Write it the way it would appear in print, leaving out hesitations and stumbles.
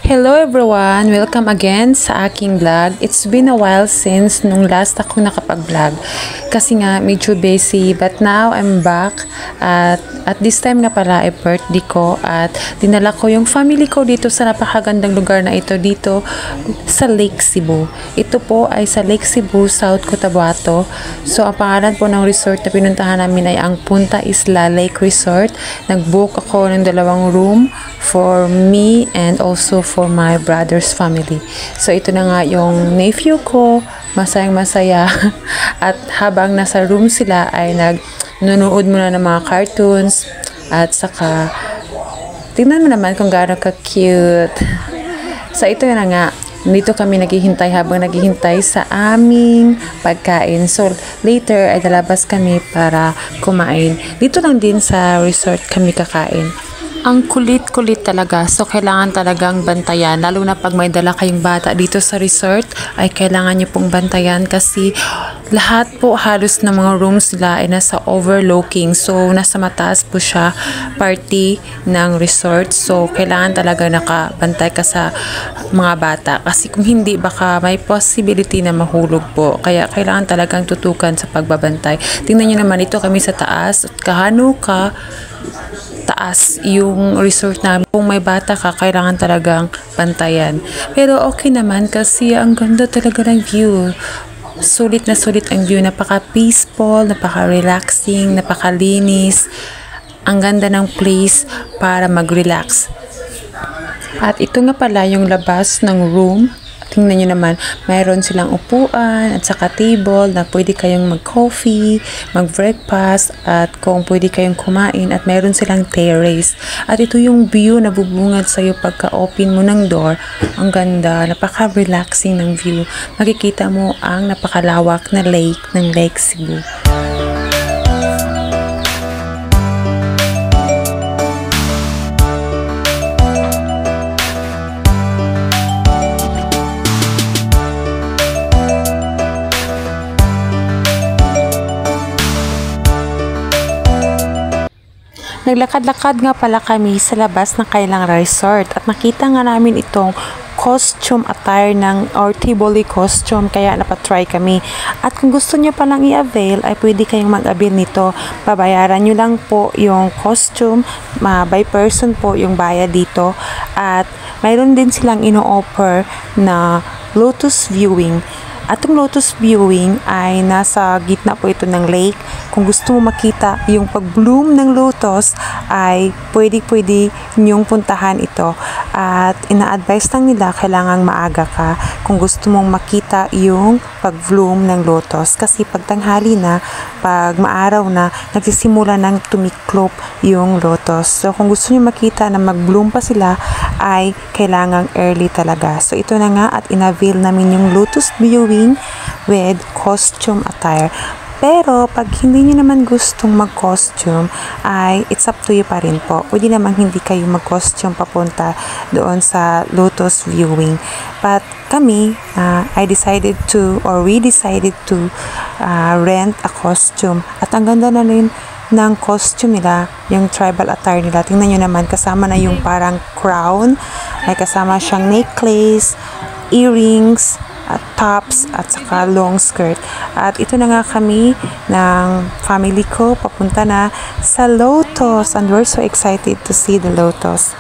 Hello everyone! Welcome again sa aking vlog. It's been a while since nung last ako nakapag-vlog. Kasi nga medyo busy, but now I'm back. At this time nga pala ay birthday ko at dinala ko yung family ko dito sa napakagandang lugar na ito dito sa Lake Cebu. Ito po ay sa Lake Cebu, South Cotabato. So ang pangalan po ng resort na pinuntahan namin ay ang Punta Isla Lake Resort. Nag-book ako ng 2 room for me and also for my brother's family. So ito na nga yung nephew ko, masayang masaya. At habang nasa room sila ay nanonood muna ng mga cartoons at saka tingnan mo naman kung gaano ka-cute. So ito na nga, dito kami naghihintay habang naghihintay sa aming pagkain. So later ay lalabas kami para kumain. Dito lang din sa resort kami kakain. Ang kulit-kulit talaga, so kailangan talagang bantayan, lalo na pag may dala kayong bata dito sa resort, ay kailangan nyo pong bantayan kasi lahat po halos ng mga rooms nila ay nasa overlooking, so nasa mataas po siya party ng resort, so kailangan talaga nakabantay ka sa mga bata kasi kung hindi baka may possibility na mahulog po, kaya kailangan talagang tutukan sa pagbabantay. Tingnan nyo naman, ito kami sa taas at kahano ka taas yung resort namin. Kung may bata ka, kailangan talagang bantayan. Pero okay naman kasi ang ganda talaga ng view. Sulit na sulit ang view. Napaka-peaceful, napaka-relaxing, napakalinis. Ang ganda ng place para mag-relax. At ito nga pala yung labas ng room. Tingnan nyo naman, mayroon silang upuan at saka table na pwede kayong mag-coffee, mag-breakfast at kung pwede kayong kumain at mayroon silang terrace. At ito yung view na bubungad sa'yo pagka-open mo ng door. Ang ganda, napaka-relaxing ng view. Makikita mo ang napakalawak na lake ng Lake Cebu. Naglakad-lakad nga pala kami sa labas ng kailang resort at nakita nga namin itong costume attire ng or Tivoli costume, kaya napatry kami. At kung gusto nyo palang i-avail ay pwede kayong mag-avail nito. Babayaran nyo lang po yung costume, by person po yung bayad dito. At mayroon din silang ino-offer na lotus viewing. At yung lotus viewing ay nasa gitna po ito ng lake. Kung gusto mo makita yung pag-bloom ng lotus ay pwede nyong puntahan ito. At ina-advise lang nila kailangang maaga ka kung gusto mong makita yung pag-bloom ng lotus. Kasi pag tanghali na, pag maaraw na, nagsisimula ng tumiklop yung lotus. So kung gusto nyo makita na mag-bloom pa sila ay kailangang early talaga. So ito na nga at in-avail namin yung lotus viewing with costume attire. Pero pag hindi nyo naman gustong mag-costume ay it's up to you pa rin po. Pwede naman hindi kayo mag-costume papunta doon sa lotus viewing. But kami, we decided to rent a costume. At ang ganda na rin ng costume nila, yung tribal attire nila. Tingnan nyo naman, kasama na yung parang crown. May kasama siyang necklace, earrings, at tops at saka long skirt. At ito na nga kami ng family ko papunta na sa Lotus and we're so excited to see the Lotus.